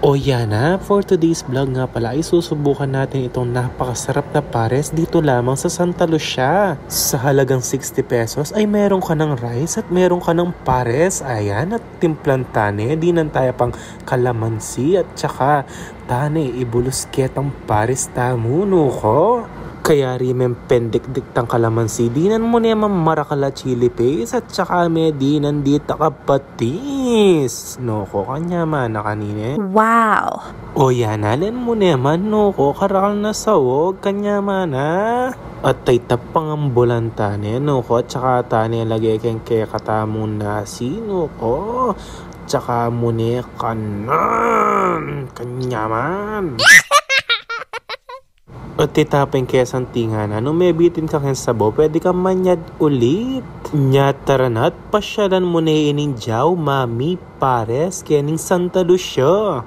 O yan na, for today's vlog nga pala ay susubukan natin itong napakasarap na pares dito lamang sa Santa Lucia. Sa halagang 60 pesos ay meron ka ng rice at meron ka ng pares. Ayan, at timplan tane, di nan tayo pang kalamansi at tsaka tane ibulosket ang pares tamuno ko. Kaya rimem pendik-dik tang kalamansi, dinan mo naman marakala chili paste at saka may dinan dita kapatis. No ko kanya man na kanine. Wow! O yan, alin mo naman no ko karakal na sawog kanya man ha. At tay tapang ambulan tane no ko at saka tane lagay keng kekatamon nasi no ko. Tsaka muni kanan kanya man. At titapin kesan tinganan, no may bitin ka ken sabo, pwede ka manyad ulit. Nyataranat, pasyalan mo na ining jaw, mami, pares, kening Santa Lucia.